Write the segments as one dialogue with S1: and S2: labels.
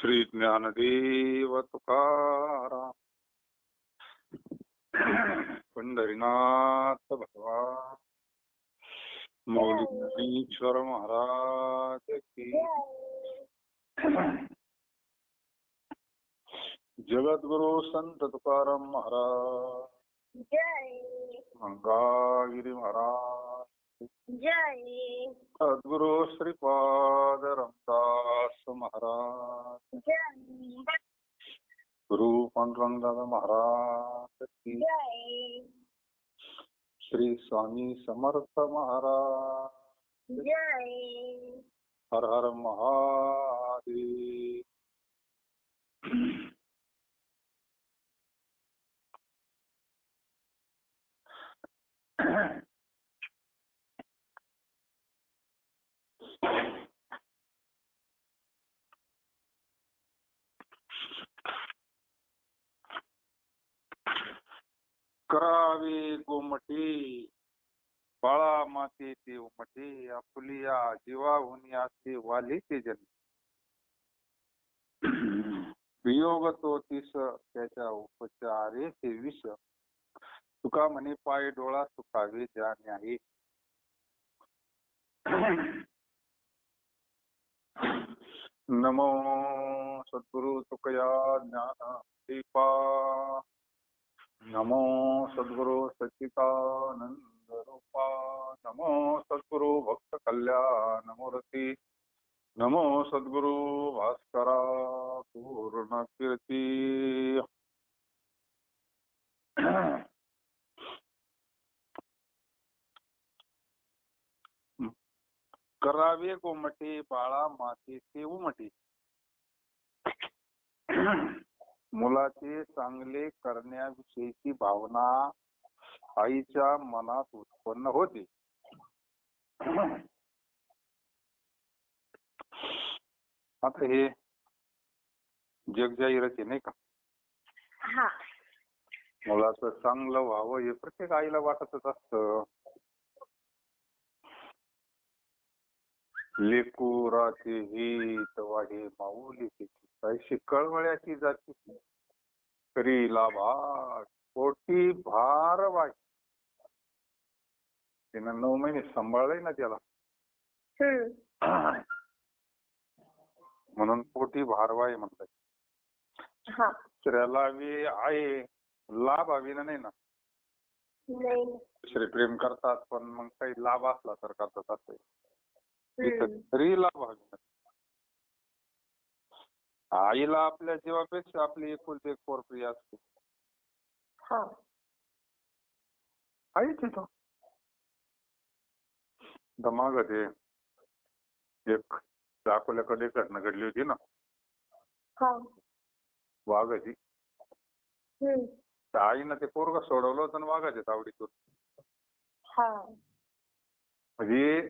S1: श्री ज्ञानदेव तुकाराम पंढरीनाथ भगवान मौली ज्ञानेश्वर महाराज की जगद्गुरु संत तुकाराम महाराज
S2: जय
S1: मंगागिरी महाराज
S2: जय
S1: सद्गुरु श्रीपाद रामदास महाराज
S2: जय
S1: गुरु पांडुरंगदादा महाराज की
S2: जय
S1: श्री स्वामी समर्थ महाराज
S2: जय
S1: हर हर महादेव. करावे गोमटी बाळा माते ते उमटे आपुलिया जीवाहुनी असे वाले ते जन वियोग तो तीस त्याच्या उपचारे ते विष तुका म्हणे पाय डोळा सुखावे ज्याने आहे. नमो सद्गुरु तुकया ज्ञान दीपा नमो सद्गुरु सच्चिदानंद रूपा नमो सद्गुरु भक्त कल्याण मूर्ती नमो सद्गुरु भास्करा पूर्ण कीर्ती. करावे गोमटे बाळा मातेचे उमटे मुलाचे चांगले करण्याविषयीची भावना आईच्या मनात उत्पन्न होते. आता हे जग जाहीरच आहे नाही का.
S2: हा
S1: मुलाचं चांगलं व्हावं हे प्रत्येक आईला वाटतच असतं. लेकुराचे हित वाहे माऊली पैशी कळवळ्याची जाती करी लाभा पोटी भार वाई. तिनं 9 महिने सांभाळलंय ना त्याला म्हणून पोटी भारवाय म्हणतात. दुसऱ्याला बी आहे लाभ हवी ना नाही ना. दुसरे प्रेम करतात पण मग काही लाभ असला तर करतात असं. तरी लाभ हवी. आईला आपल्या जीवापेक्षा आपली एकुलती एक पोर प्रिय असते. आईच तो दमाग ते एक अकोल्याकडे घटना घडली होती ना वाघाची. आईनं ते पोरग सोडवलं होतं ना वाघाच्या तावडीतून. म्हणजे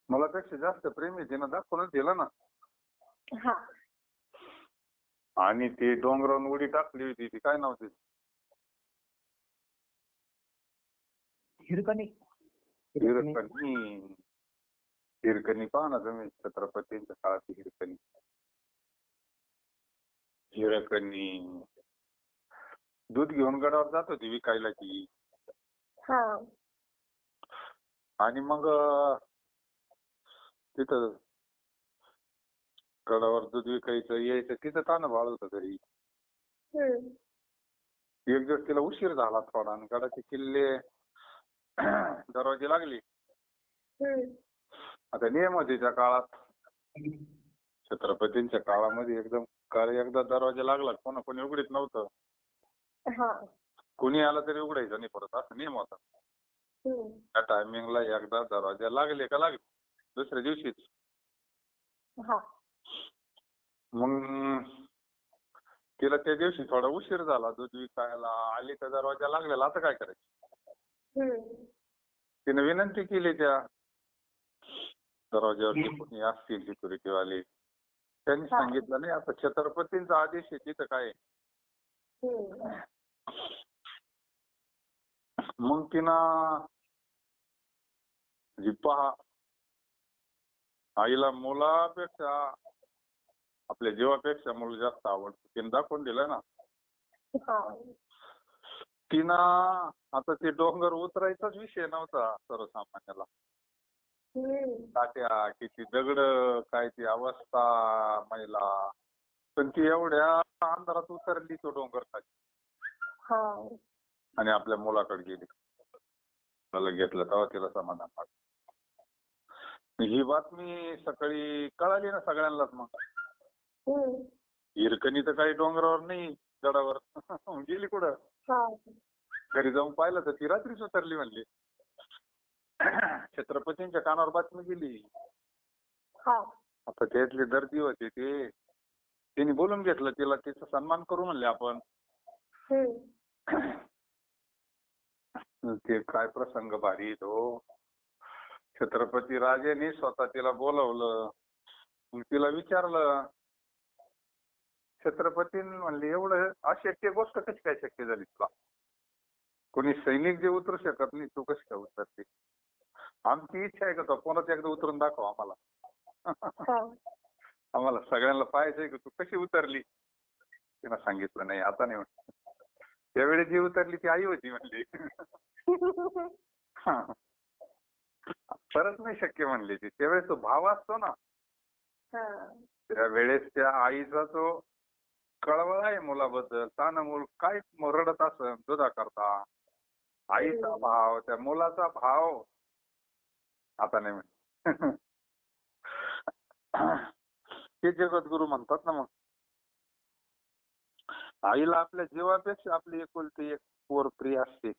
S1: मला पेक्षा जास्त प्रेम आहे तिनं दाखवूनच दिलं ना. आणि ती डोंगरावरून उडी टाकली होती ती काय नव्हती
S3: हिरकणी
S1: हिरकणी. हिरकणी पहा ना तुम्ही छत्रपतींच्या काळात हिरकणी. हिरकणी दूध घेऊन गडावर जात होती विकायला ती. आणि मग तिथं गडावर दूध विकायचं यायचं तिथं तानं बाळ होतं घरी. एक दिवस तिला उशीर झाला थोडा आणि गडाचे किल्ले दरवाजे लागले. आता नियम होते त्या काळात छत्रपतींच्या काळामध्ये एकदम एकदा दरवाजा लागला कोणी उघडीत नव्हतं. कोणी आलं तरी उघडायचं नाही परत असं नियम होता. त्या टायमिंगला एकदा दरवाजा लागले का लागले दुसऱ्या दिवशीच. मग तिला त्या दिवशी थोडा उशीर झाला दूध विकायला आली तर दरवाजा लागलेला. आता काय करायचं. तिने विनंती केली त्या दरवाज्यावरती कोणी असतील सिक्युरिटीवाले. त्यांनी सांगितलं नाही आता छत्रपतींचा आदेश आहे तिथं काय. मग तिनं पहा आईला मुलापेक्षा आपल्या जीवापेक्षा मुलं जास्त आवडतं. तिने दाखवून दिलं ना.
S2: हा.
S1: तिनं आता ते डोंगर उतरायचाच विषय नव्हता सर्वसामान्याला. ताट्या किती दगड, काय ती अवस्था महिला, पण ती एवढ्या अंधारात उतरली तो डोंगर खाली आणि आपल्या मुलाकडे गेली. मला घेतलं तेव्हा तिला समाधान वाटलं. ही बातमी सकाळी कळाली ना सगळ्यांनाच. मग हिरकणी तर काही डोंगरावर नाही, गडावर. गेली कुठं? घरी जाऊन पाहिलं तर ती रात्रीच उतरली म्हणली. छत्रपतींच्या कानावर बातमी गेली. आता त्यातले दर्दी होते ते, त्यांनी बोलून घेतलं तिला, तिचा सन्मान करू म्हणले आपण. ते काय प्रसंग भारी तो. छत्रपती राजेने स्वतः तिला बोलवलं. मग तिला विचारलं. छत्रपती म्हणले एवढं अशक्य गोष्ट कशी काय शक्य झाली तुला? कोणी सैनिक जे उतरू शकत नाही, तू कशी काय उतरते? आमची इच्छा आहे का तो परत एकदा उतरून दाखव आम्हाला. आम्हाला सगळ्यांना पाहायचंय की तू कशी उतरली. तिनं सांगितलं नाही, आता नाही म्हणत. त्यावेळी जी उतरली ती आई होती म्हणली. परत नाही शक्य म्हणली ती. त्यावेळेस तो भाव असतो ना, त्यावेळेस त्या आईचा तो कळवळा आहे मुलाबद्दल. तान मूल काय रडत असं दुधा करता, आईचा भाव, त्या मुलाचा भाव आता नाही म्हण. हे जगद्गुरु म्हणतात ना. मग आईला आपल्या जीवापेक्षा आपली एकुलती एक पोर प्रिय असते.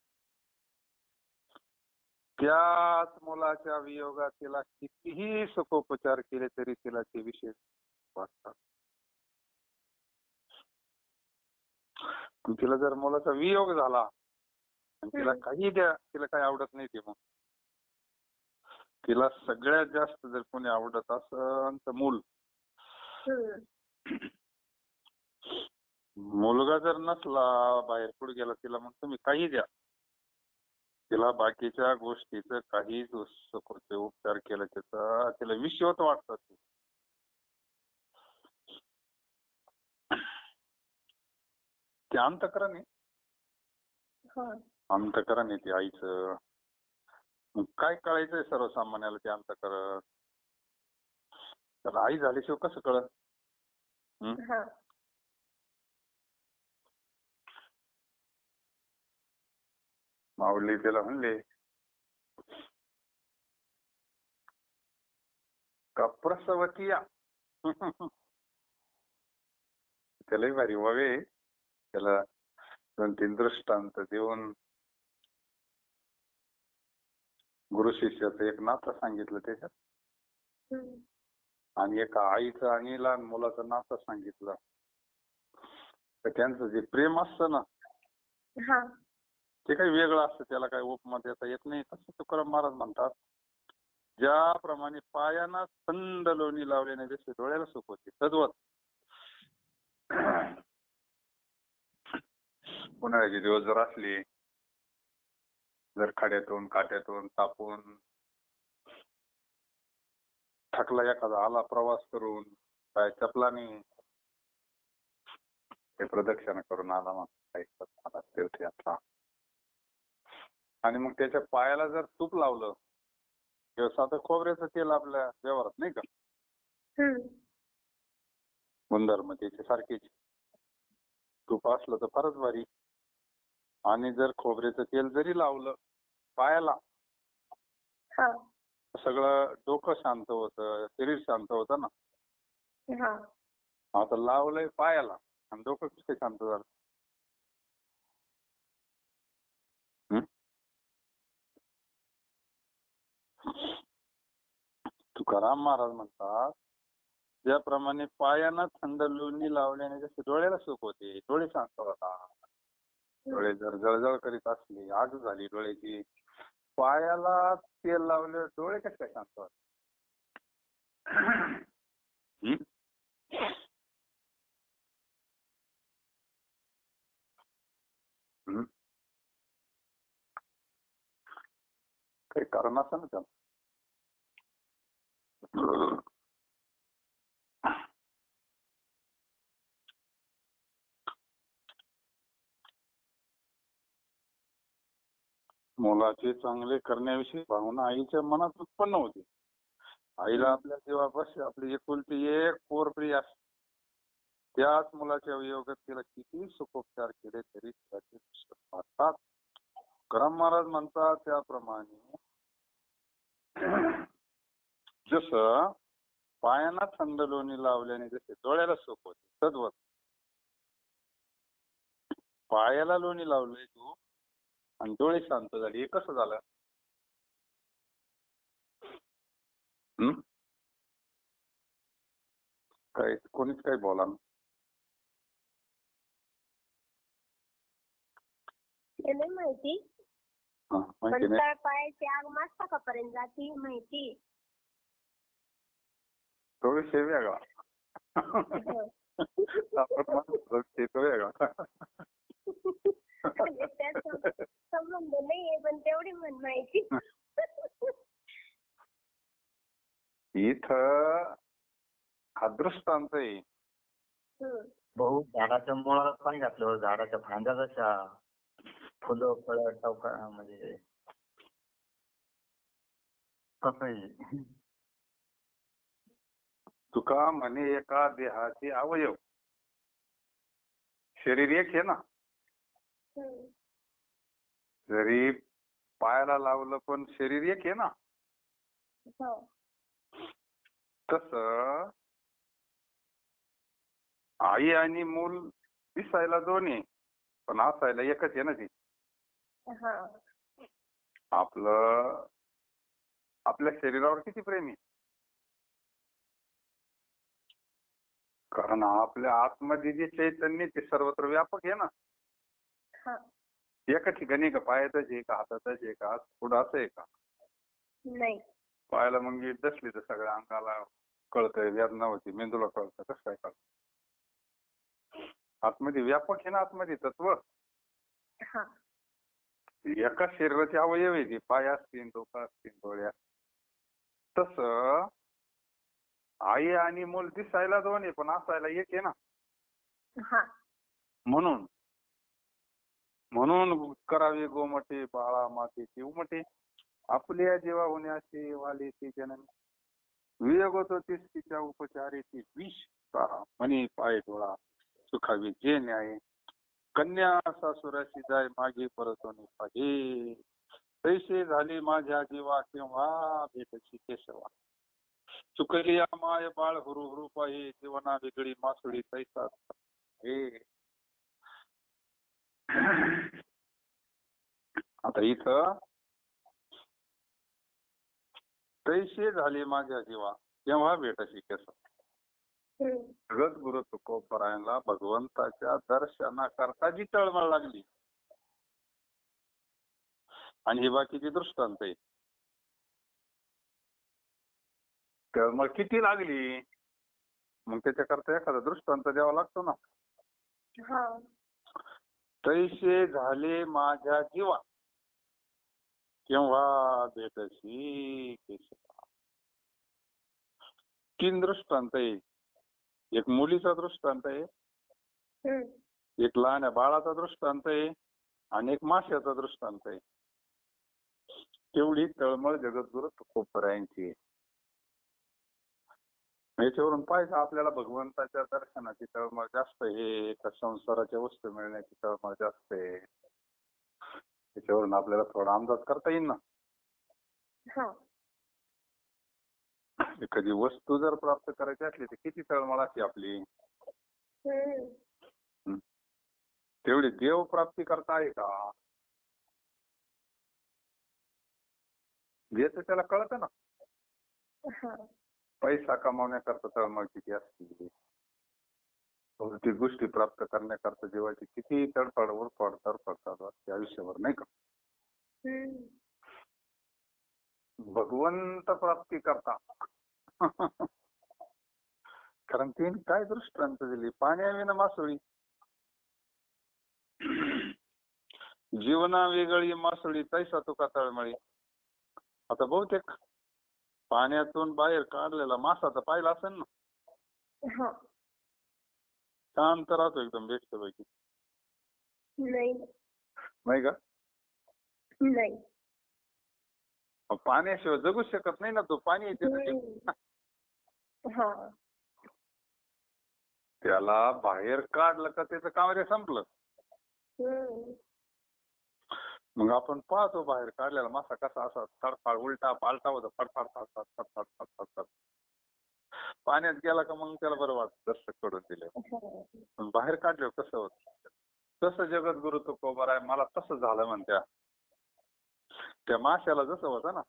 S1: त्याच मुलाच्या वियोगात तिला कितीही सुखोपचार केले तरी तिला ते विशेष वाटतात. तिला जर मुलाचा वियोग झाला आणि तिला काही द्या, तिला काही आवडत नाही. ते मग तिला सगळ्यात जास्त जर कोणी आवडत असेल तर मूल. मुलगा जर नसला, बाहेर पुढे गेला, तिला मग तुम्ही काही द्या, तिला बाकीच्या गोष्टीचं काहीच उपचार केला त्याचा तिला विश्वत वाटतात. ते अंतःकरण आहे. अंतःकरण आहे ते आईचं. काय कळायचंय सर्वसामान्याला ते अंतःकरण? तर आई झाल्याशिवाय कसं कळत? माऊली त्याला म्हणले का प्रसवतीया. त्यालाही भारी व्हावे. त्याला 2-3 दृष्टांत देऊन गुरु शिष्याचं एक नातं सांगितलं त्याच्यात, आणि एका आईचं आणि लहान मुलाचं नातं सांगितलं. तर त्यांचं जे प्रेम असतं ना, ते काही वेगळं असतं. त्याला काही उपमा देता येत नाही. तसं तुकाराम महाराज म्हणतात, ज्याप्रमाणे पायांना थंड लोणी लावल्याने जसे डोळ्याला सुख होते, तद्वत उन्हाळ्याचे दिवस जर असले, जर खड्यातून काट्यातून तापून थकला एखादा आला प्रवास करून, काय चपलानी ते प्रदक्षिणा करून आला मग तीर्थयात्रा, आणि मग त्याच्या पायाला जर तूप लावलं किंवा साधं खोबऱ्याचं तेल आपल्या व्यवहारात नाही का, गुणधर्म त्याचे सारखेच. तूप असलं तर फारच भारी. आणि जर खोबऱ्याचं तेल जरी लावलं पायाला, सगळं डोकं शांत होतं, शरीर शांत होतं ना. आता लावलंय पायाला आणि डोकं कसं शांत झालं? तुकाराम महाराज म्हणतात, ज्याप्रमाणे पायांना थंड लोणी लावल्याने जसे डोळ्याला सुख होते, डोळे शांत होतात. डोळे जर जळजळ करीत असले, आग झाली डोळ्याची, पायाला तेल लावले डोळे कसे काय शांत होतात? काही कारण असं ना त्याला. मुलाचे चांगले करण्याविषयी भावना आईच्या मनात उत्पन्न होते. आईला आपल्या जीवापाशी आपली एकुलती एक पोरप्रिय असते. त्याच मुलाच्या वियोगात तिला किती सुखोपचार केले तरी त्याचे दुष्ट वाटतात. गरम महाराज म्हणतात त्याप्रमाणे जसं पायांना थंड लोणी लावल्याने जसे डोळ्याला सुख होते तद्वत पायाला लोणी लावलंय तू आणि डोळे शांत झाले. हे कसं झालं? काय कोणीच काही बोला ना.
S2: नाही माहिती.
S1: माहिती नाही.
S2: पायाची आग मस्तकापर्यंत जाती माहिती.
S1: थोडीशी वेगळा ते तो वेगळा.
S2: संबंध नाहीये पण तेवढी म्हण माहिती.
S1: इथं हा दृष्टांत आहे.
S3: भाऊ झाडाच्या मुळाला पाणी घातल्यावर झाडाच्या फांद्या जशा फुलं फळं टवका म्हणजे कसं
S1: तुका म्हणे एका देहाचे अवयव शरीर एक आहे ना. जरी पायाला लावलं पण शरीर एक आहे ना. तस आई आणि मूल दिसायला दोन आहे पण असायला एकच आहे ना ती. आपलं आपल्या शरीरावर किती प्रेम आहे. कारण आपल्या आतमध्ये जे चैतन्य ते सर्वत्र व्यापक आहे ना. एका ठिकाणी का पायातच आहे का हातातच आहे का पुढं असं आहे का?
S2: नाही.
S1: पायाला मग दसली तर सगळ्या अंगाला कळतंय. वेदना होती मेंदूला कळतं. कसं काय कळतं? आतमध्ये व्यापक आहे ना आतमध्ये तत्व. एका शरीराचे अवयव आहे ते. पाय असतील डोकं असतील डोळे असतील. तसं आई आणि मूल दिसायला दोन आहे पण असायला एक आहे ना. म्हणून म्हणून करावे गोमटे बाळा मातेची उमटे आपल्या जीवा होण्याचे वाले ती जननी वियोग होतो तीच तिच्या उपचारे ती विष म्हणे पाय डोळा सुखावी जे न्याय कन्या सासुराशी जाय मागे परतवणे पाहे तैसे झाले माझ्या जीवा केव्हा भेटशी केशवा चुकली माय बाळ हुरू हुरू पाहे जीवना वेगळी मासुळी तैसा हे. आता इथं तैसे झाले माझ्या जीवा केव्हा भेटशी केशवा. जगद्गुरु तुकोबरायांना भगवंताच्या दर्शनाकरता जी तळमळ लागली आणि ही बाकीची दृष्टांत आहे. तळमळ किती लागली मग त्याच्याकरता एखादा दृष्टांत द्यावा लागतो ना. तैसे झाले माझ्या जीवा केव्हा भेटशी केशवा. 3 दृष्टांत आहे. एक मुलीचा दृष्टांत आहे, एक लहान बाळाचा दृष्टांत आहे आणि एक माश्याचा दृष्टांत आहे. तेवढी तळमळ जगद्गुरु तुकोबरायांची आहे. याच्यावरून पाहिजे आपल्याला भगवंताच्या दर्शनाची तळमळ जास्त आहे का संसाराच्या वस्तू मिळण्याची तळमळ जास्त आहे. त्याच्यावरून आपल्याला थोडा अंदाज करता येईल ना. एखादी वस्तू जर प्राप्त करायची असली तर किती तळमळ असते आपली. तेवढी देव प्राप्ती करता आहे का? देत त्याला कळतं ना. पैसा कमावण्याकरता तळमळ किती असते. भौतिक गोष्टी प्राप्त करण्याकरता जीवाची किती तडफड उरफड तरफड चालू असते आयुष्यावर नाही का. भगवंत प्राप्ती करता कारण तिने काय दृष्टांत दिली. पाण्याविना मासोळी जीवना वेगळी मासोळी तैसा तुका तळमळी. आता बहुतेक पाण्यातून बाहेर काढलेला मासा तर पाहिला असेल ना,
S2: हा.
S1: शांत राहतो एकदम बेस्ट पैकी.
S2: नाही
S1: नाही का?
S2: नाही.
S1: मग पाण्याशिवाय जगूच शकत नाही ना तो. पाणी येते
S2: हा.
S1: त्याला बाहेर काढलं का त्याचं काम रे संपलं. मग आपण पाहतो बाहेर काढलेला मासा कसा असा फडफड उलटा पालटा होता, फडफड फडफड फडफड फडफड फडफड. पाण्यात गेला का मग त्याला बरं वाटतं दर्शक कडून दिले. पण बाहेर काढल्यावर कसं होतं, तसं जगद्गुरु तुकोबा आहे मला तसं झालं म्हणत्या. त्या माशाला जसं होतं ना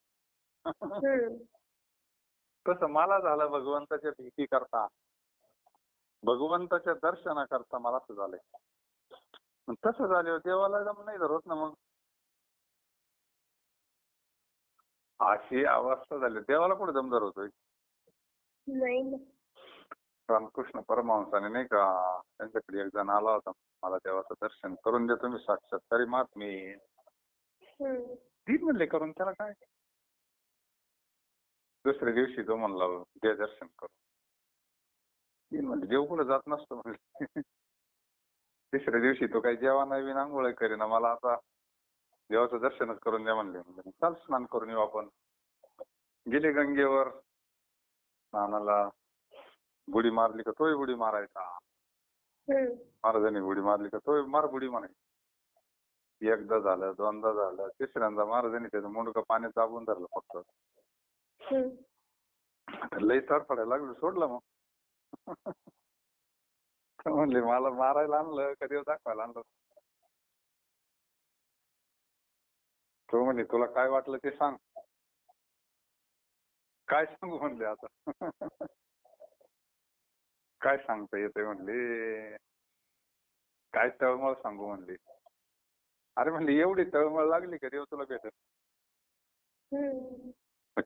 S1: तसं मला झालं भगवंताच्या भीती करता, भगवंताच्या दर्शनाकरता मला असं झालंय. तसं झाल्यावर देवाला दम नाही धरत ना. मग अशी अवस्था झाली, देवाला कुठे दम धरवतोय?
S2: नाही.
S1: रामकृष्ण परमहंसाने नाही का, त्यांच्याकडे एक जण आला होता, मला देवाचं दर्शन करून देतो मी साक्षात्कारी महात्मे. ती म्हणले करून त्याला काय. दुसऱ्या दिवशी तो म्हणला दे दर्शन करून. ती म्हणले देव कुठे जात नसतो म्हणजे. तिसऱ्या दिवशी तो काही जेवा नाही बिन आंघोळ करेना, मला आता देवाचं दर्शनच करून द्या म्हणले. चाल स्नान करून येऊ आपण. गेले गंगेवर स्नानाला. बुडी मारली का तोही बुडी मारायचा, महाराजांनी बुडी मारली का तोही मार बुडी म्हणायची. एकदा झालं, दोनदा झालं, तिसऱ्यांदा महाराजांनी त्याचं मुंडकं पाण्यात दाबून धरलं फक्त. लई तडफडायला लागलं, सोडलं मग. म्हणले मला मारायला आणलं का देव दाखवायला आणलं. तो म्हणले तुला काय वाटलं ते सांग. काय सांगू म्हणले आता. काय सांगता येते म्हणले, काय तळमळ सांगू म्हणले. अरे म्हणले एवढी तळमळ लागली का देव तुला भेटत.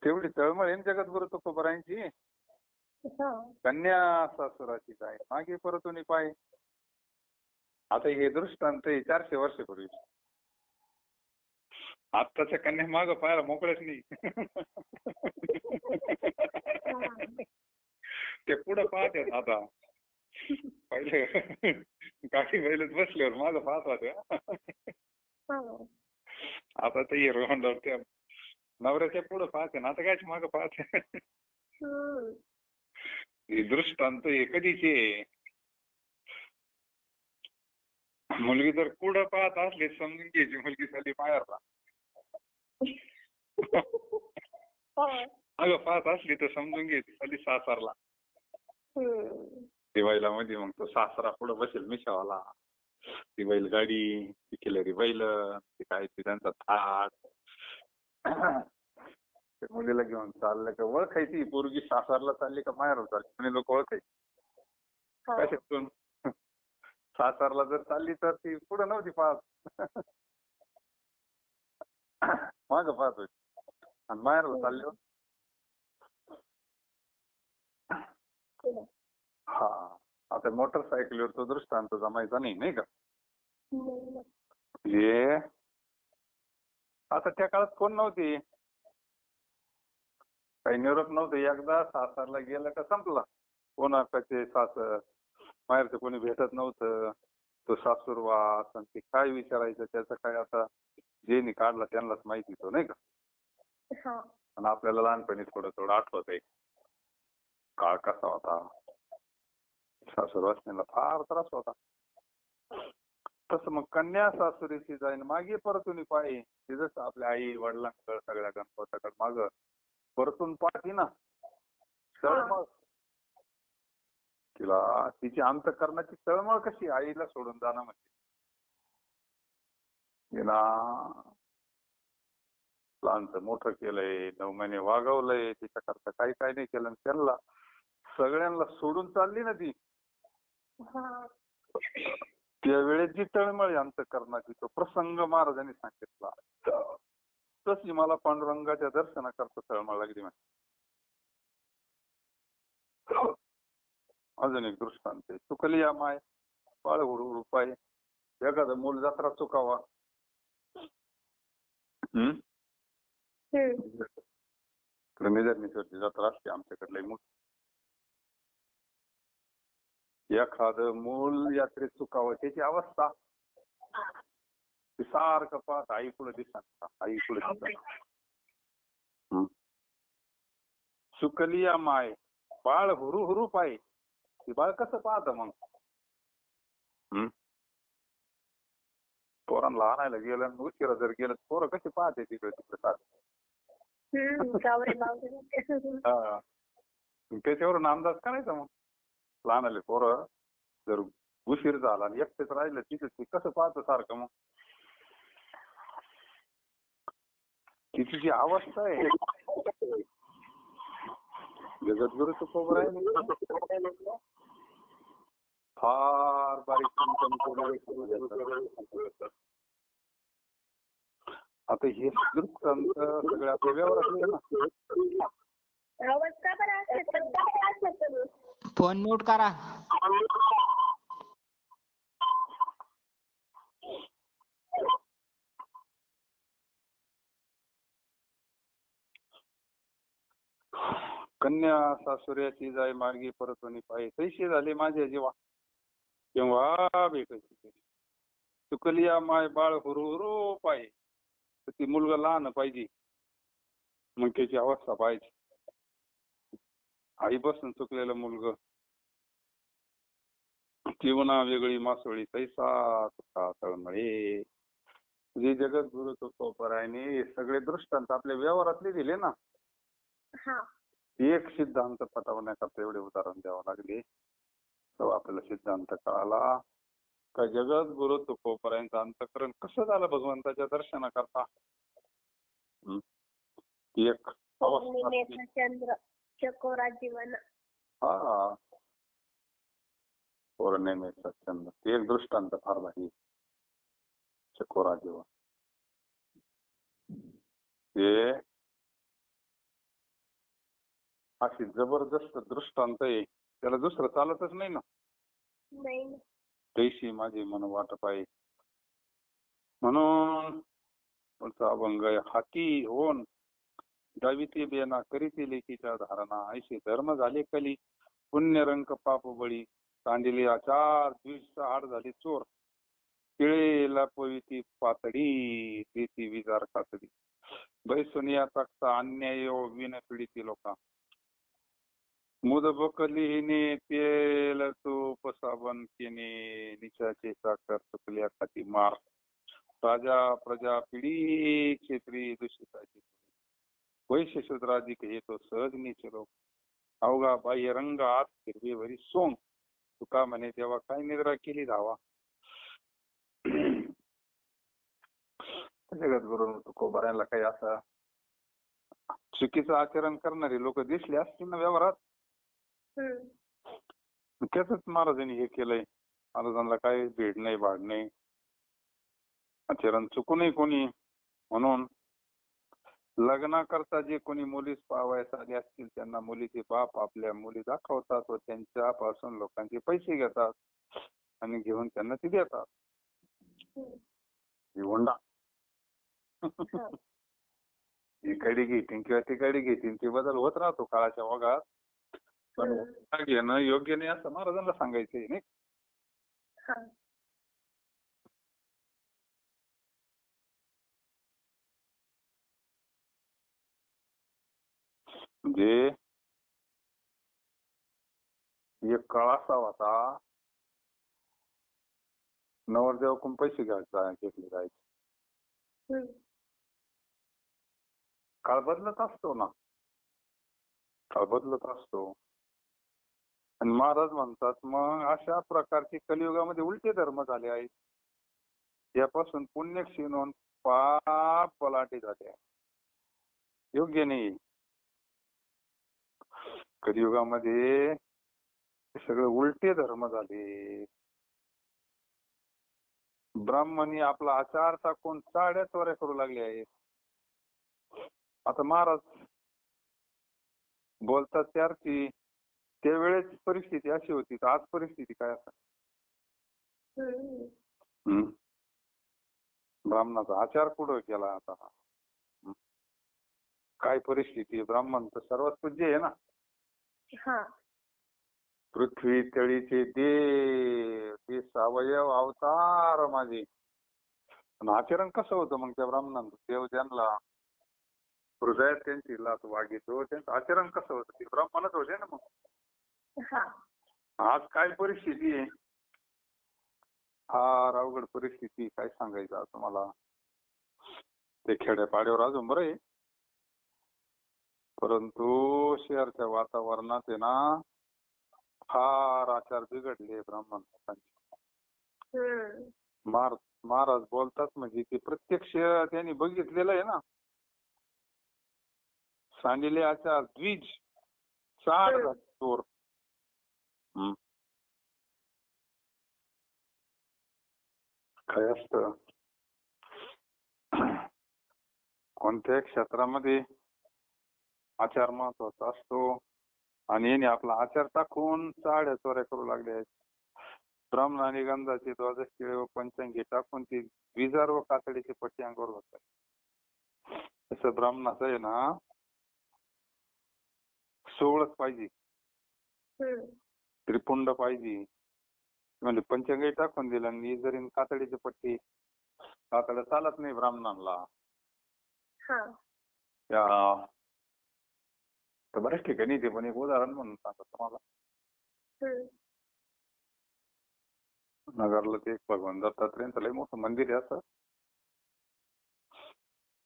S1: तेवढी तळमळ आहे जगद्गुरु तुकोबारायांची. कन्या सासुराची काय मागे परतून पाय. आता हे दृष्टांत 400 वर्षापूर्वी. आत्ताच्या कन्या माग पाहायला मोकळ्याच नाही. ते पुढं पाहतात आता. पहिले गाडी बैलच बसल्यावर माझं पाहत होत्या. आता ते हिरो त्या नवऱ्याच्या पुढं पाहते ना, आता कायच माग पाहते. दृष्टांत हे कधीचे. मुलगी जर पुढं पाहत असली समजून घ्यायची मुलगी झाली माहेरला. अगं पाहत असली तर समजून घ्यायची झाली सासरला. दिवाळीला मध्ये मग तो सासरा पुढं बसेल मिशावाला. ती बैलगाडी, ती खिलरी बैल, ती काय ती त्यांचा थाट. मुलीला घेऊन चाललं का ओळखायची पोरगी सासरला चालली का माहेरला चालली. कोणी लोक ओळखायची कशातून. सासरला जर चालली तर ती पुढे नव्हती पाहत, माग पाहत होती. आणि माहेरला चालली हो. हा आता मोटरसायकलीवर तो दृष्टांत जमायचा नाही का. हे आता त्या काळात कोण नव्हती, काही निरोप नव्हते. एकदा सासरला गेलं का संपला. कोणाकडचे सासर माहेरचं कोणी भेटत नव्हतं. तो सासूरवास आणि ते काय विचारायचं त्याचं काय. आता जेनी काढला त्यांनाच माहिती तो नाही का. आणि आपल्याला लहानपणी थोडं थोडं आठवत आहे काळ कसा होता. सासूरवासनेला फार त्रास होता. तसं मग कन्या सासुरीची जाईन मागे परतून पाहिजे. ते जसं आपल्या आई वडिलांकडे सगळ्या गणपताकडे माग परतून पाहती ना, तळमळ तिला तिची अंतःकरणाची तळमळ कशी आईला सोडून जाणं म्हणजे. तिला लहानचं मोठं केलंय, 9 महिने वागवलंय, तिच्याकरता काही काही नाही केलं. त्यांना सगळ्यांना सोडून चालली ना ती. त्यावेळेस जी तळमळ अंतःकरणाची तो प्रसंग महाराजांनी सांगितला. तशी मला पांडुरंगाच्या दर्शनाकरता तळमळ लागली. अजून एक दृष्टांत आहे. चुकली या माय बाळ हुडू पाय. एखादं मूल जत्रा चुकावा. निधरणीश्वरची जत्रा असते आमच्याकडे मोठी. एखादं मूल यात्रेत चुकावं त्याची अवस्था, ते सारखं पाहत आई पुढे दिसणार, आई पुढे दिसणार. सुकली या माय बाळ हुरू हुरू पाय, ते बाळ कसं पाहत मग. पोरांना आणायला गेलं उशिरा जर गेलं पोरं कशी पाहते तिकडे तिकडे त्याच्यावरून अंदाज करायचा मग. लहान पोरं जर उशीर झाला आणि एकटेच राहिलं तिथे ते कसं पाहतं सारखं मग. तिची जी अवस्था आहे जगद्गुरु तुकोबराय फार बारीक आता हे दृष्टांत सगळ्या व्यवहारातले ना.
S4: फोन म्यूट करा.
S1: कन्या सासुऱ्याची जाय मार्गी परतवणी पाय, तैशी झाले माझ्या जीवा केव्हा भेटायची. चुकलिया माय बाळ हुरू पाय, ती मुलगा लहान पाहिजे मग त्याची अवस्था पाहिजे. आई बसून चुकलेलं मुलग जीवना वेगळी मासोळी तैसा तुका तळमळे. जे जगद्गुरु तुकोबरायने सगळे दृष्टांत आपल्या व्यवहारातले दिले ना. एक सिद्धांत पटवण्याकरता एवढे उदाहरण द्यावं लागले तेव्हा आपल्याला सिद्धांत कळाला का जगद्गुरु तुकोबरायांचं अंतःकरण कसं झालं भगवंताच्या दर्शनाकरता. एक
S2: चंद्र चकोरा जीवन.
S1: हा पौर्णिमेचा चंद्र एक दृष्टांत फार भारी. चकोरा जीवन हे अशी जबरदस्त दृष्टांत आहे, त्याला दुसरं चालतच नाही ना. तैशी माझी मन वाटप आहे म्हणून अभंग हाती होऊन दाविती बेना करीती लेखीच्या धारणा. ऐशी धर्म झाले कली पुण्य रंक पाप बळी. सांडिली आचार द्विष आड झाली चोर. तिळेला पविती पातळी देती विजार कातडी. बैसुनिया तक्ता अन्याय विन पीडिती लोका. मुद बकलीने तेल तूप साबण केने निचाचे साखर चुकल्या खाती मार. राजा प्रजा पिढी क्षेत्री दूषिताची. वैश्य शूद्राधिक येतो सहज नीच लोक. अवघा बाह्य रंग आत हिरवेवरी सोंग. तुका म्हणे तेव्हा काय निद्रा केली धावा. जगद्गुरु तुकोबरायला काही असं चुकीचं आचरण करणारे लोक दिसले असतील ना व्यवहारात. त्याच महाराजांनी हे केलंय. महाराजांना काही भेड नाही भाड नाही आचरण चुकू नये कोणी. म्हणून लग्नाकरता जे कोणी मुलीस पाहावयास आले असतील त्यांना मुलीचे बाप आपल्या मुली दाखवतात व त्यांच्यापासून लोकांचे पैसे घेतात आणि घेऊन त्यांना ती देतात. हुंडा इकडे घेतील किंवा तिकडे घेतील ते बदल होत राहतो काळाच्या ओघात. पण घेणं योग्य नाही असं महाराजांना सांगायचंय नाही. म्हणजे एक काळ असा होता नवरदेवाकडून पैसे घेतले जायचे. काळ बदलत असतो ना, काळ बदलत असतो. आणि महाराज म्हणतात मग अशा प्रकारचे कलियुगामध्ये उलटे धर्म झाले आहेत. यापासून पुण्य क्षीण होऊन पाप पलाटे झाले आहे. योग्य नाही. कलियुगामध्ये सगळे उलटे धर्म झाले. ब्राह्मणी आपला आचार टाकून साड्या चोऱ्या करू लागले आहेत. आता महाराज बोलतात त्याची त्यावेळेस परिस्थिती अशी होती तर आज परिस्थिती काय असा. ब्राह्मणाचा आचार कुठं केला आता. काय परिस्थिती आहे? ब्राह्मण तर सर्वात पूज्य आहे ना.
S2: हा.
S1: पृथ्वी तळीचे देव, ते सावयव अवतार माझे. पण आचरण कसं होतं मग त्या ब्राह्मणांचं? देव ज्यांना हृदयात त्यांची लात वागितो त्यांचं आचरण कसं होतं? ते ब्राह्मणच होते ना मग.
S2: हा.
S1: आज काय परिस्थिती आहे? फार अवघड परिस्थिती, काय सांगायचं आता मला. ते खेड्यापाड्यावर अजून बरं आहे, परंतु शहरच्या वातावरणात आहे ना फार आचार बिघडले ब्राह्मण लोकांचे. महाराज बोलतात म्हणजे ते प्रत्यक्ष त्यांनी बघितलेलं आहे ना. सांडिले आचार द्विज चाड चोर. काय असतं कोणत्याही क्षेत्रामध्ये आचार महत्वाचा असतो. आणि याने आपला आचार टाकून चाड्या चोऱ्या करू लागले आहेत. ब्राह्मणाने गंधाचे द्वादश केळे व पंचांगी टाकून ती विजार व कातडीची पट्टी अंगावर होतात. तसं ब्राह्मणाचं आहे ना 16च पाहिजे, त्रिपुंड पाहिजे. म्हणजे पंचांगी टाकून दिलं आणि जरी कातडीची पट्टी, कातड चालत नाही ब्राह्मणांना. त्या तर बऱ्याच ठिकाणी ते पण एक उदाहरण म्हणून सांगतो तुम्हाला. नगरला ते एक भगवान दत्तात्रेयांचं लय मोठं मंदिर आहे.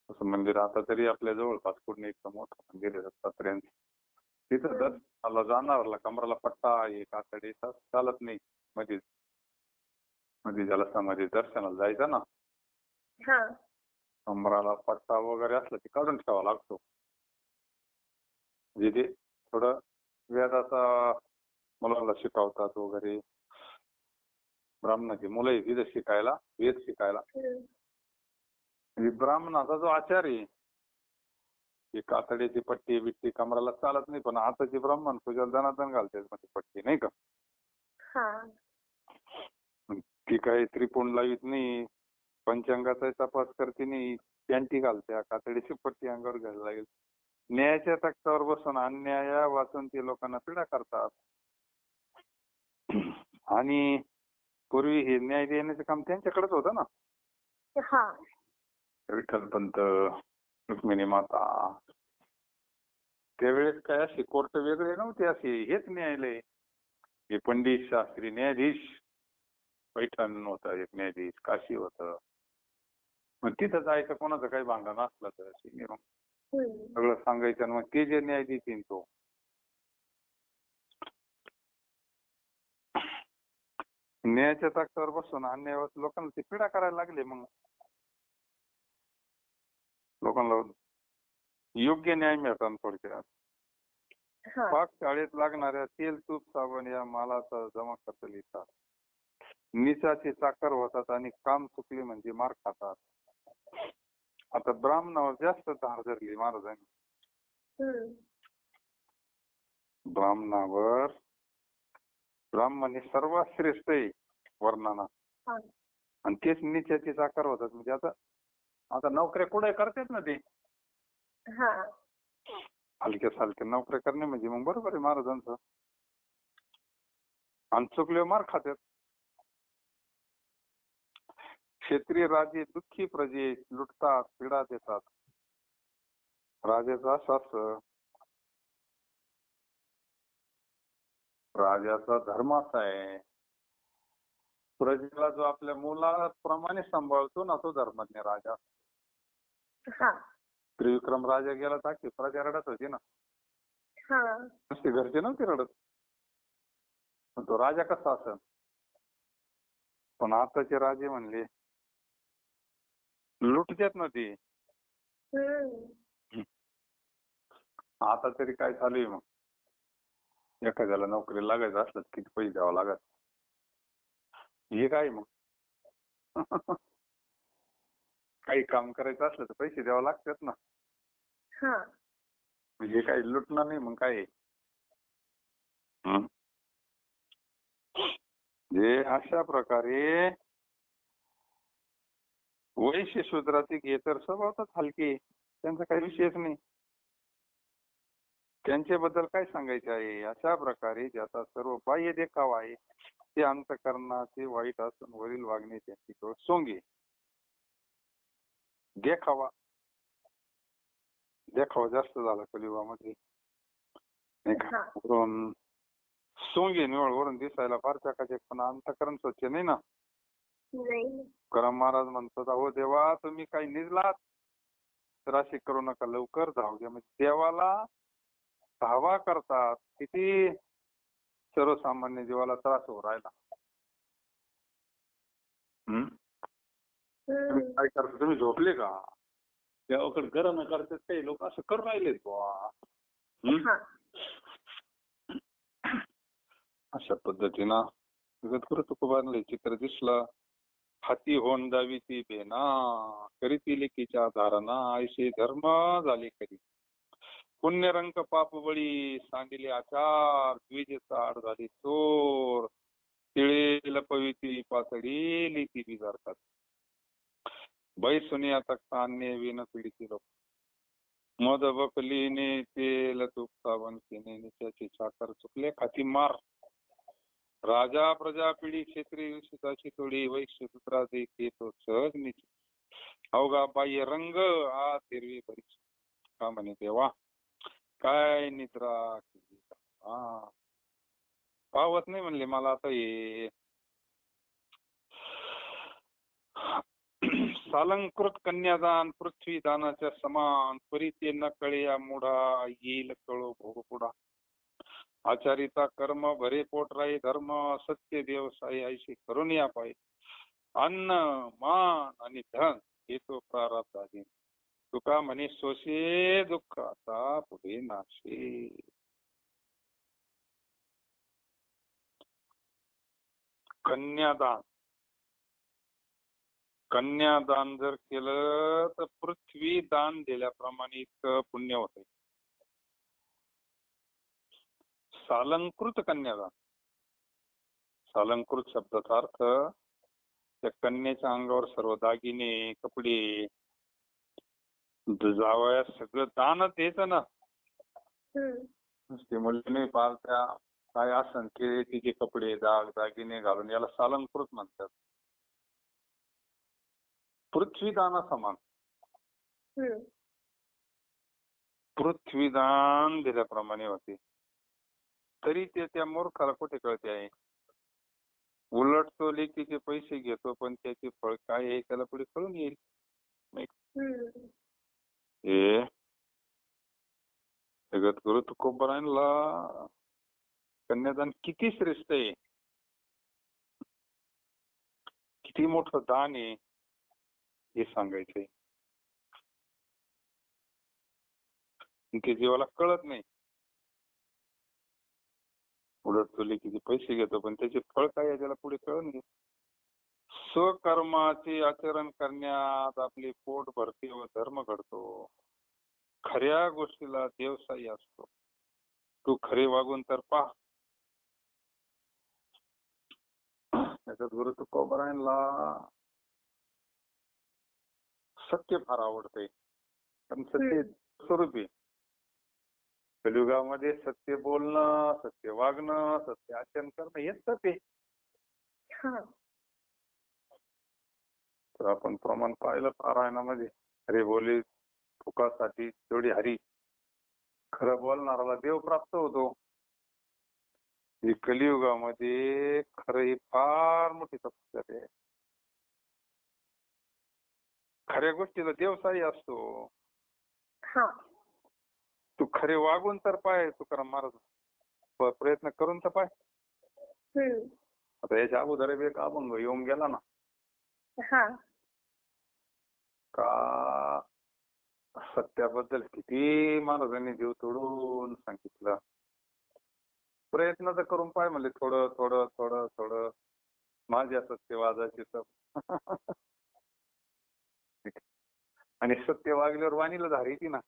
S1: असं मंदिर आता तरी आपल्या जवळपास कुठे इतकं मोठं मंदिर आहे दत्तात्रेयांचं. तिथं दर्शनाला जाणारला कमराला पट्टा आहे, कातडी चालत नाही. मध्ये ज्याला समाधी दर्शनाला जायचं ना, कमराला पट्टा वगैरे असला ते काढून ठेवावा लागतो. म्हणजे ते थोडं वेदाचा मुलाला शिकवतात वगैरे. ब्राह्मणाची मुलं तिथं शिकायला, वेद शिकायला. ब्राह्मणाचा जो आचार आहे ही कातडीची पट्टी बिट्टी कमराला चालत नाही. पण आताची ब्राह्मण पूजा दनादन घालते मध्ये पट्टी, नाही का. ती काही त्रिपुंड लावित नाही, पंचांगाचा तपास करते नाही, पॅन्टी घालत्या, कातडीची पट्टी अंगावर घ्यायला लागेल. न्यायाच्या तख्तावर बसून अन्याय वाचून ते लोकांना पीडा करतात. आणि पूर्वी हे न्याय देण्याचं काम त्यांच्याकडेच होतं ना. विठ्ठलपंत, रुक्मिणी माता. त्यावेळेस काय असे कोर्ट वेगळे नव्हते, असे हेच न्यायालय. हे पंडित शास्त्री न्यायाधीश, पैठण होता एक न्यायाधीश, काशी होतं. मग तिथं जायचं कोणाचं काही भांडण असलं तर सगळं सांगायचं. मग ते जे न्याय देतील तो. न्यायाच्या तख्तावर बसून अन्याय लोकांना ते पीडा करायला लागले. मग लोकांना योग्य न्याय मिळतात थोडक्यात. पाकशाळेत लागणाऱ्या तेल तूप साबण या मालाचा जमा खर्च लिहितात. निचाचे चाकर होतात आणि काम चुकले म्हणजे मार खातात. आता ब्राह्मणावर जास्त धार धरली महाराजांनी. ब्राह्मणावर, ब्राह्मण हे सर्वात श्रेष्ठ आहे वर्णाना, आणि तेच निचाचे चाकर होतात. म्हणजे आता नोकऱ्या कुठे करतात ना ते, हलक्या सालक्या नोकऱ्या करणे म्हणजे मग बरोबर आहे महाराजांचं. आणि चुकले मार खात्यात. क्षेत्रीय राजे दुःखी प्रजे लुटतात, पीडा देतात. राजाचा असं, राजाचा धर्म असा आहे, प्रजेला जो आपल्या मुलाप्रमाणे सांभाळतो ना तो धर्मज्ञ राजा. त्रिविक्रम राजा गेला तर प्रजा रडत होती ना, नुसते घरचे नव्हते रडत. पण तो राजा कसा असेल. पण आताचे राजे म्हणले लुटतात ना ते. आता तरी काय चालू आहे मग, एखाद्याला नोकरी लागायचं असलं किती पैसे द्यावा लागत. हे काय मग काही काम करायचं असलं तर पैसे द्यावं लागतात ना. म्हणजे काही लुटणार नाही मग काय. जे अशा प्रकारे वैश्य शूद्राचे इतर स्वभावच हलके, त्यांचा काही विषयच नाही. त्यांच्याबद्दल काय सांगायचे आहे? अशा प्रकारे ज्याचा सर्व बाह्य देखावा आहे ते अंतःकरणाचे वाईट असून वरील वागणे त्यांची केवळ सोंगे. देखावा देखावा जास्त झाला कलियुगामध्ये नाही का? वरून सोंगे निवळ वरून दिसायला फार चकाचक पण अंतःकरण स्वच्छ नाही ना. तुकाराम महाराज म्हणतात, अहो देवा तुम्ही काही निजलात तर असे करू नका, लवकर धाव घ्या. म्हणजे देवाला धावा करतात, किती सर्वसामान्य जीवाला त्रास होऊ राहिला. तुम्ही काय करता? तुम्ही झोपले का? देवाकडे गरम करतात काही लोक, असं करून राहिलेत बुवा. अशा पद्धतीनं जगद्गुरु तुकोबांना चित्र दिसलं. हाती होंदावी ती बेना करीती लेकीच्या धारणा ऐसे धर्म झाले करी. पुण्यरंक पाप बळी सांडिले आचार द्विज चाड झाली चोर तिळे लपविती पातळी लिती बिजारतात. बैसुनी आता कान्य विन पिढीची लोक मद बकलीने तेल तूप साबण केने नित्याची साखर चुकले खाती मार. राजा प्रजा पिढी क्षेत्री शीताची तोडी वैश्य सूत्रा देखी तो सहज निश्चित अवघा बाह्य रंग आ हिरवी परीक्षा का म्हणे देवा काय निद्रा केली. पावत नाही म्हणले मला आता हे. सालंकृत कन्यादान पृथ्वी दानाच्या समान परी ते न कळे या मूढा येईल कळो भोग पुढा. आचारिता कर्म भरे पोट राही धर्म सत्य देवसाई ऐशी करून या पाय. अन्न मान आणि धन हे तो प्रारब्ध आहे. तुका म्हणे सोसे दुःख आता पुढे नाशे. कन्यादान कन्यादान जर केलं तर पृथ्वी दान दिल्याप्रमाणे इतकं पुण्य होते. सालंकृत कन्यादान, सालंकृत शब्दाचा अर्थ त्या कन्याच्या अंगावर सर्व दागिने कपडे जावयास सगळं दानच द्यायचं ना. ते मुलीने फार त्या काय आसन केले तिचे कपडे दाग दागिने घालून याला सालंकृत म्हणतात. पृथ्वीदाना समान पृथ्वीदान दिल्याप्रमाणे होते. तरी ते त्या मूर्खाला कुठे कळते आहे. उलट तो लेकीचे पैसे घेतो पण त्याचे फळ काय आहे त्याला पुढे कळून येईल. हे जगद्गुरु तुकोबांना कन्यादान किती श्रेष्ठ आहे, किती मोठं दान आहे हे सांगायचंय. ते जीवाला कळत नाही. उलट तो लेकीचे पैसे घेतो पण त्याचे फळ काय आहे त्याला पुढे कळून येईल. स्वकर्माचे आचरण करण्यात आपले पोट भरते व धर्म घडतो. खऱ्या गोष्टीला देवसाई असतो. तू खरे वागून तर पहा. जगद्गुरु तुकोबांना सत्य फार आवडते. पण सत्य स्वरूपी कलियुगामध्ये सत्य बोलणं, सत्य वागणं, सत्य आचरण करणं हेच सत्य. तर आपण प्रमाण पाहिलं पारायणामध्ये हरी बोली फुकासाठी तेवढी हरी. खरं बोलणाराला देव प्राप्त होतो. कलियुगामध्ये खरं ही फार मोठी तपस्या आहे. खऱ्या गोष्टीला देवसाई असतो. तू खरे वागून तर पाय. तुकाराम महाराज प्रयत्न करून तर पाय. आता याच्या अगोदर एक अभंग येऊन गेला ना का सत्याबद्दल किती महाराजांनी जीव तोडून सांगितलं. प्रयत्न तर करून पाय म्हणले थोडं थोडं थोडं थोडं माझ्या सत्यवादाची तर आणि सत्य वागल्यावर वाणीला धार येते ना.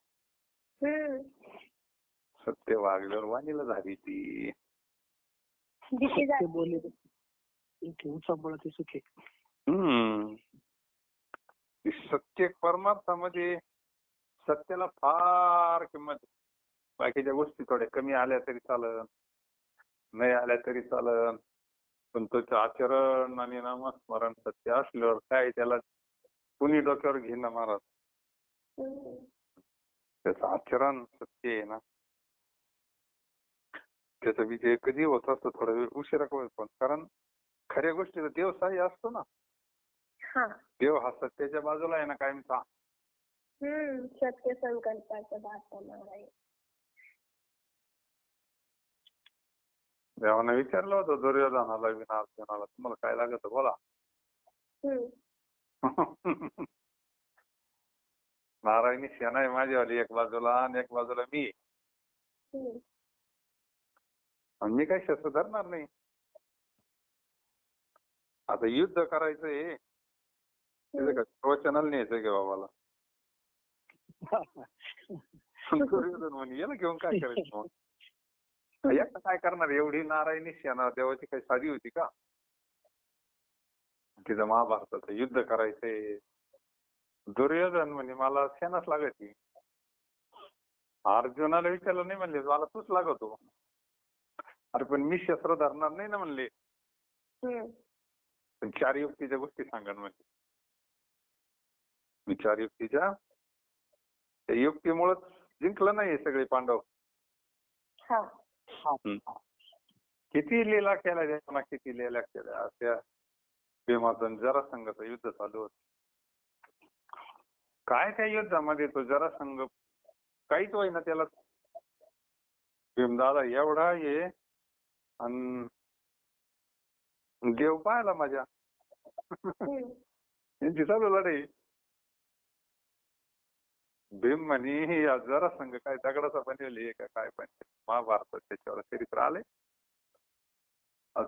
S1: सत्य वागल्यावर वाणीला धार येते. सत्य परमार्थामध्ये सत्याला फार किंमत. बाकीच्या गोष्टी थोड्या कमी आल्या तरी चालन, नाही आल्या तरी चालन, पण त्याचं आचरण आणि नामस्मरण सत्य असल्यावर काय त्याला कुणी डोक्यावर घेणं महाराज. त्याचं आचरण सत्य आहे ना, त्याचा विजय कधी होत असतो, थोडा वेळ उशिरा होईल, पण कारण खऱ्या गोष्टीचा देव साह्य असतो ना. देव हा सत्याच्या बाजूला आहे ना कायमचा.
S2: सत्य संकल्पाचं दाखवणार आहे.
S1: देवानं विचारलं होतं दुर्योधनाला अर्जुनाला, तुम्हाला काय लागत बोला. नारायणी सेना आहे माझीवाली एक बाजूला आणि एक बाजूला मी. आणि मी काही शस्त्र धरणार नाही. आता युद्ध करायचंय, प्रवचनाला न्यायचंय की बाबाला. दुर्योधन म्हणे याला घेऊन काय करायचं मग. एकटा काय करणार, एवढी नारायणी सेना देवाची काही साधी होती का. तिथं महाभारताचं युद्ध करायचंय. दुर्योधन म्हणे मला सेनाच लागायची. अर्जुनाला विचारलं नाही म्हणले मला तूच लागतो. अरे पण मी शस्त्र धरणार नाही ना म्हणले. पण 4 युक्तीच्या गोष्टी सांगा म्हणजे. मी 4 युक्तीच्या त्या युक्तीमुळेच जिंकलं नाही सगळे पांडव. किती लीला केल्या त्यांना, किती लीला केल्या. त्या भीमाचं जरासंघाचं युद्ध चालू होत. काय त्या युद्धामध्ये तो जरासंघ काहीच होईना त्याला. भीमदादा एवढा ये आणि देव पाहायला माझ्या. यांची चालू लढाई. भीम म्हणे या जरासंघ काय दगडाचा बनलेली का काय पण. महाभारतात त्याच्यावर चरित्र आले.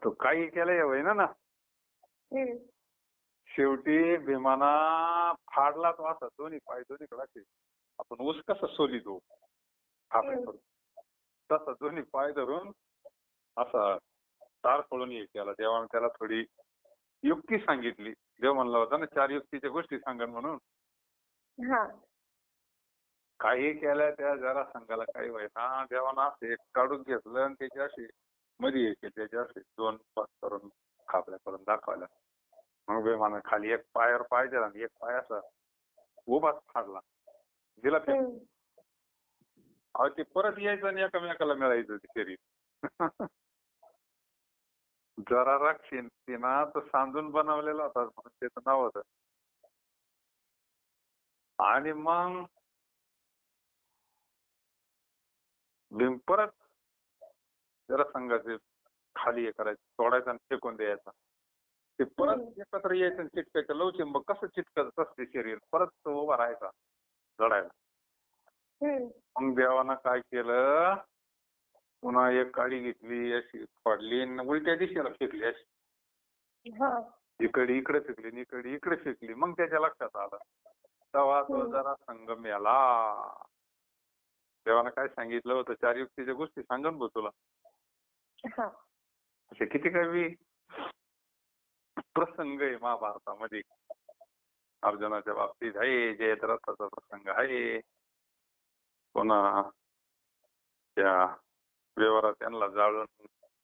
S1: तो काही केलं होईना ना. शेवटी भीमाना फाडला तो असा दोन्ही पाय दोन्हीकडे. आपण ऊस कसा सोलितो तसा दोन्ही पाय धरून असा तार पळून ये केला. देवाने त्याला थोडी युक्ती सांगितली. देव म्हणला होता ना 4 युक्तीच्या गोष्टी सांगन म्हणून. काही केल्या त्या जरासंघाला काही व्हायना. देवानं असं एक काढून घेतलं आणि त्याची अशी मध्ये हे केली, त्याची अशी 2 पास करून खापल्या करून दाखवायला. मग भीमानं खाली एक पायावर पाय दिला आणि एक पाय असा उभाच फाडला दिला. ते परत यायचं आणि एकमेकाला मिळायचं ते शरीर. जरा राक्षीना तो सांधून बनवलेला होता म्हणून त्याचं नाव होतं. आणि मग भीम परत जरासंघाचे खाली हे करायचं, सोडायचं आणि फेकून द्यायचा. ते परत एकत्र यायचं आणि चिटकायचं. लवचिंबक कसं चिटकत असते शरीर, परत तो उभा राहायचा लढायला. मग देवानं काय केलं, पुन्हा एक काडी घेतली अशी फाडली आणि उलट्या दिशेला फेकली अशी. इकडे इकडे फेकली, इकडे इकडे फेकली. मग त्याच्या लक्षात आलं. तेव्हा तो जरासंघ मेला. देवानं काय सांगितलं होतं 4 युक्तीच्या गोष्टी सांगन भाऊ तुला. असे किती काही प्रसंग आहे महाभारतामध्ये. अर्जुनाच्या बाबतीत आहे, जयद्रथाचा प्रसंग आहे, पुन्हा त्या व्यवहारात त्यांना जाळून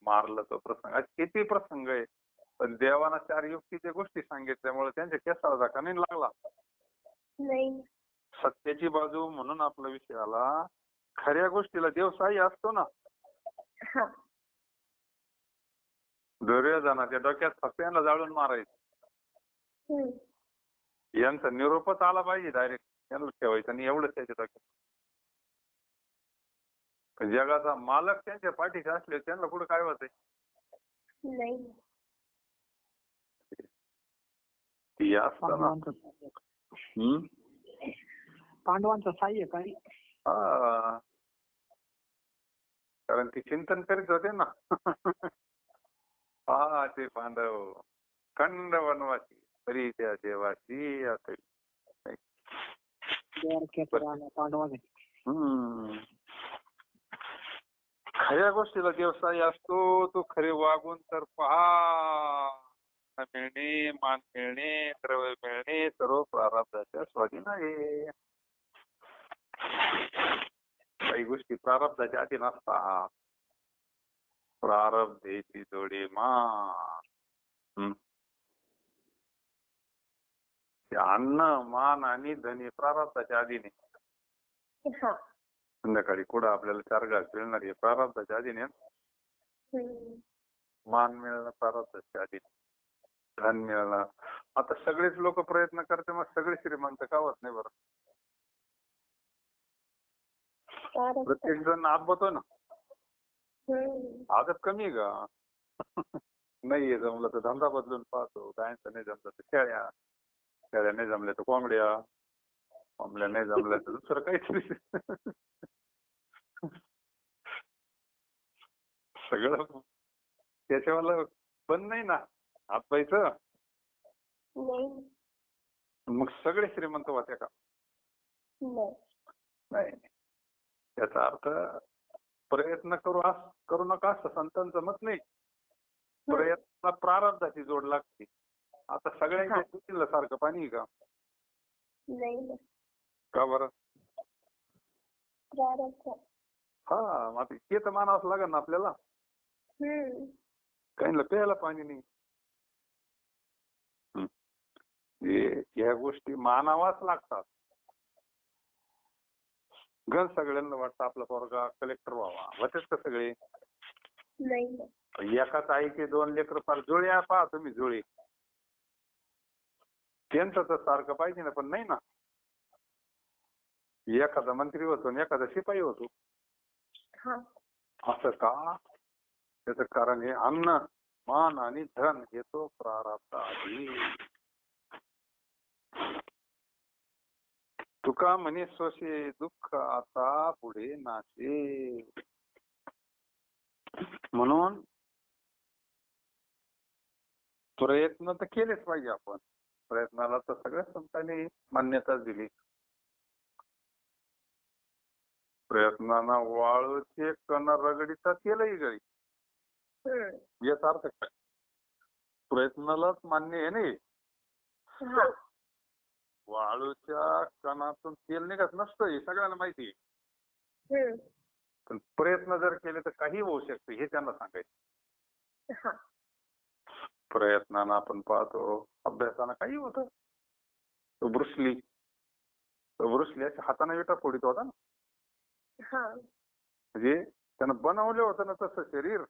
S1: मारलं तो प्रसंग. असे किती प्रसंग आहे. पण देवानं 4 युक्तीच्या गोष्टी सांगितल्यामुळे त्यांच्या केसाला धक्का नाही लागला. सत्याची बाजू म्हणून आपला विषय आला. खऱ्या गोष्टीला देव साह्य असतो ना. दुर्योधनाच्या डोक्यात फक्त यांना जाळून मारायचं. यांचा निरोपच आला पाहिजे डायरेक्ट. यांना ठेवायचं आणि एवढंच त्याच्या डोक्यात. जगाचा मालक त्यांच्या पाठीशी असले त्यांना कुठं काय होतंय. ती असताना
S4: पांडवांचं साह्य काय.
S1: कारण ती चिंतन करीत होते ना. ते पांडव खंड वनवासी तरी त्या देवाची असेल. खऱ्या गोष्टीला देव साह्य असतो. तो खरे वागून तर पहा. मिळणे, मान मिळणे, द्रव्य मिळणे सर्व प्रारब्धाच्या स्वाधीन आहे. काही गोष्टी प्रारब्धाच्या अधीन असतात. प्रारब्धेची जोडे मान. ते अन्न मान आणि धन हे प्रारब्धाच्या अधीन आहे.
S2: हा.
S1: संध्याकाळी कुठं आपल्याला 4 घास मिळणार हे प्रारब्धाच्या अधीन आहे. मान मिळणं प्रारब्धाच्या अधीन, धन मिळणं. आता सगळेच लोक प्रयत्न करते, मग सगळे श्रीमंत का होत नाही बरं? प्रत्येक जण आबतो ना. आदत कमी आहे का? नाही जमलं तर धंदा बदलून पाहतो, गायांचं नाही जमलं तर शेळ्या, शेळ्या नाही जमल्या तर कोंबड्या, कोंबड्या नाही जमल्या तर दुसरं काहीतरी. सगळं त्याच्यावाला बंद नाही ना हातपायचं. मग सगळे श्रीमंत होते का? नाही. याचा अर्थ प्रयत्न करू नका असं संतांचं मत नाही. प्रयत्नाला प्रारब्धाची जोड लागते. आता सगळ्यांच्या शेतीला सारखं पाणी आहे का? का बरं? हा, मग ते तर मानावंच लागेल ना आपल्याला. काहींना प्यायला पाणी नाही. ह्या गोष्टी मानावाच लागतात. गण सगळ्यांना वाटतं आपला पोरगा कलेक्टर व्हावा, होतेच का सगळे? एकाच आईचे 2 लेकर फार जुळे पहा तुम्ही, जुळे. त्यांचं तर सारखं पाहिजे ना, पण नाही ना. एखादा मंत्री होतो आणि एखादा शिपाई होतो. असं का? त्याचं कारण हे अन्न मान आणि धन हे तो प्रारब्ध आहे. तुका म्हणे सोशे दुःख आता पुढे नाशे. म्हणून प्रयत्न तर केलेच पाहिजे आपण. प्रयत्नाला तर सगळ्या संतांनी मान्यता दिली. प्रयत्नांना वाळूचे कण रगडीचा केलंही गळी. याचा अर्थ काय? प्रयत्नालाच मान्य आहे नाही. वाळूच्या कणातून तेल निघत नसतं हे सगळ्यांना माहिती आहे. पण प्रयत्न जर केले तर काही होऊ शकतं हे त्यांना सांगायचं. प्रयत्नानं आपण पाहतो, अभ्यासानं काही होतं. तो ब्रुसली अशा हाताने विटा फोडीत होता ना. म्हणजे त्यानं बनवलं होतं ना तसं शरीर.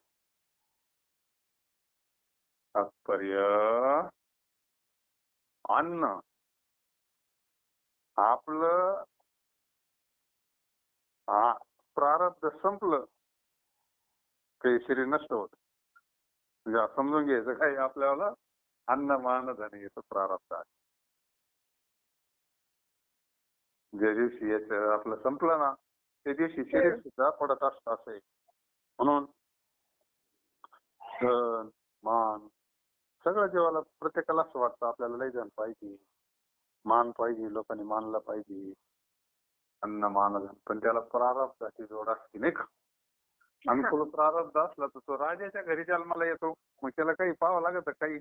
S1: तात्पर्य अन्न आपलं प्रारब्ध संपलं काही शरीर नष्ट होत. म्हणजे समजून घ्यायचं काही आपल्याला अन्न मान धन येतं प्रारब्ध आहे. ज्या दिवशी याचं आपलं संपलं ना त्या दिवशी शरीर सुद्धा पडत असतं असं आहे. म्हणून धन मान सगळं जीवाला प्रत्येकाला असं वाटतं आपल्याला लय धन पाहिजे, मान पाहिजे, लोकांनी मानलं पाहिजे, अन्न मान धन. पण त्याला प्रारब्धाची जोड असते नाही का? अनुकूल प्रारब्ध असला तर तो राजाच्या घरी जन्माला येतो. मग त्याला काही पाहावं लागत काही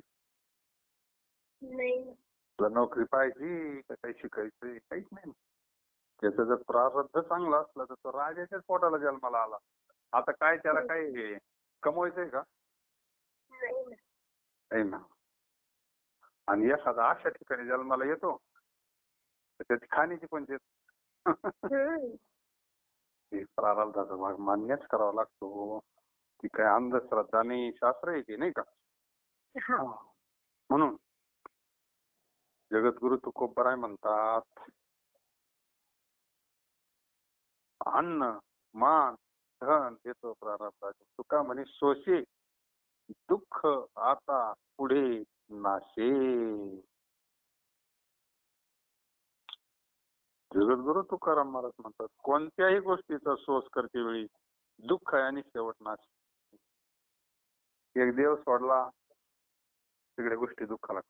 S1: तुला नोकरी पाहिजे का काही शिकायचंय काहीच नाही. त्याचं जर प्रारब्ध चांगलं असलं तर तो राजाच्याच पोटाला जन्माला आला. आता काय त्याला काही कमवायचंय का? नाही ना. आणि एखादा अशा ठिकाणी जन्माला येतो तर त्याची खाण्याची पंचायत. प्रारब्धाचा भाग मान्यच करावा लागतो. ती काय अंधश्रद्धा नाही, शास्त्र आहे की नाही का? म्हणून जगद्गुरु तुकोबराय म्हणतात अन्न मान धन येतो प्रारब्धाचे. तुका म्हणे सोशे दुःख आता पुढे नाशे. जगद्गुरु तुकाराम महाराज म्हणतात कोणत्याही गोष्टीचा सोस करते वेळी दुःख आहे आणि शेवट नाश. एक देव सोडला सगळ्या गोष्टी दुःखाला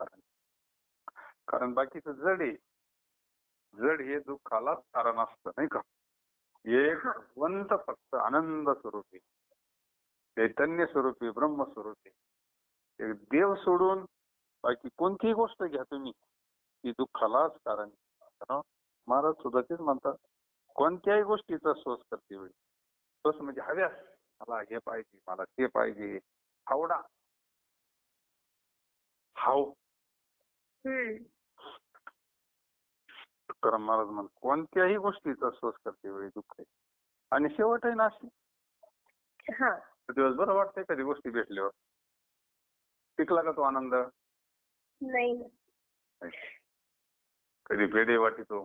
S1: कारण बाकीचं जड आहे. जड हे दुःखालाच कारण असतं नाही का? एक भगवंत फक्त आनंद स्वरूपी चैतन्य स्वरूपी ब्रह्म स्वरूपी एक देव सोडून बाकी कोणतीही गोष्ट घ्या तुम्ही ती दुःखालाच कारण. महाराज सुद्धा तेच म्हणतात कोणत्याही गोष्टीचा सोस करते वेळी सोस म्हणजे हव्यास, मला हे पाहिजे, मला ते पाहिजे, हावडा, हाव. तुकाराम महाराज म्हण कोणत्याही गोष्टीचा सोस करते वेळी दुःख आहे. आणि शेवट आहे ना अशी दिवस बरं वाटतंय कधी गोष्टी भेटल्यावर. टिकला का तो आनंद?
S2: नाही.
S1: कधी पेढे वाटितो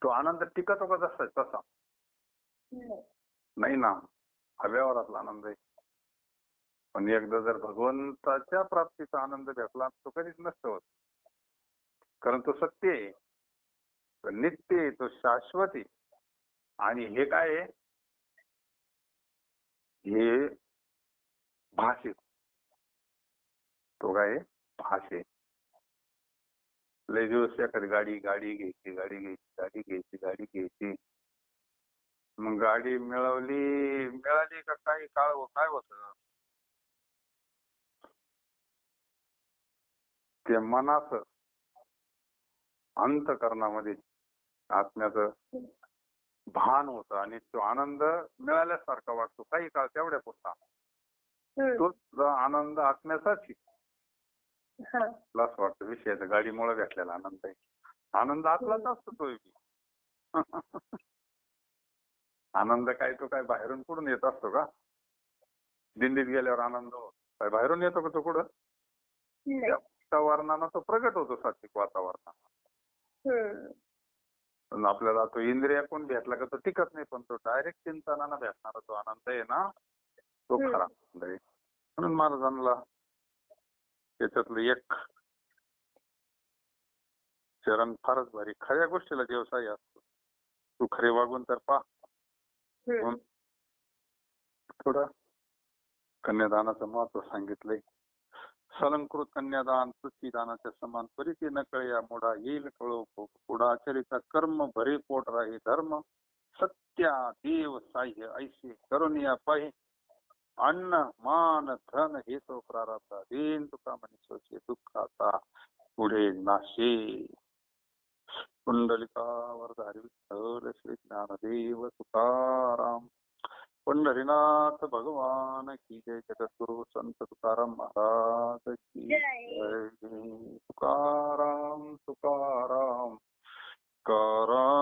S1: तो आनंद टिकतो का जसा तसा? नाही ना, हव्यावरातला आनंद आहे. पण एकदा जर भगवंताच्या प्राप्तीचा आनंद भेटला तो कधीच नसतो होत. कारण तो सत्य आहे, तो नित्य आहे, तो शाश्वत आहे. आणि हे काय आहे? हे भाषे. तो काय भाष आहे. लय दिवस एखादी गाडी घ्यायची. मग गाडी मिळाली का काही काळ काय होतं? ते मनाचं अंतःकरणामध्ये आत्म्याचं भान होतं आणि तो आनंद मिळाल्यासारखा वाटतो काही काळ तेवढ्यापुरता. तोच आनंद आत्म्याचाच आहे. असं वाटतं विषयाचा गाडीमुळे भेटलेला आनंद आहे. आनंद आतलाच असतो तो. आनंद काय तो काय बाहेरून कुठून येत असतो का? दिंडीत गेल्यावर आनंद काय बाहेरून येतो का तो कुठं? वातावरणानं तो प्रगट होतो सात्विक वातावरणात. आपल्याला तो इंद्रिया कोण भेटला का तो टिकत नाही, पण तो डायरेक्ट चिंतनानं भेटणारा तो आनंद आहे ना, तो खरा आनंद आहे. म्हणून महाराजांना त्याच्यातलं एक चरण फारच भारी. खऱ्या गोष्टीला व्यवसाय असतो. तू खरे वागून तर पहा. थोडं कन्यादानाचं महत्व सांगितलंय. सलंकृत कन्यादान पृथ्वीदानाच्या समान परिती न कळया मोडा येईल कळो पुढाचरिता कर्म भरे पोट राही धर्म सत्या देव साह्य ऐसे करुनिया पाहि अन्न मान धन हे तो प्रारब्ध देन तुका मनुष्याचे दुःखाचा पुढे नाशे. कुंडलिकावरधारी विठ्ठल श्री ज्ञानदेव तुकाराम. पंढरीनाथ भगवान की जय. जगद्गुरु संत तुकाराम महाराज की जय. तुकाराम तुकाराम तुकाराम.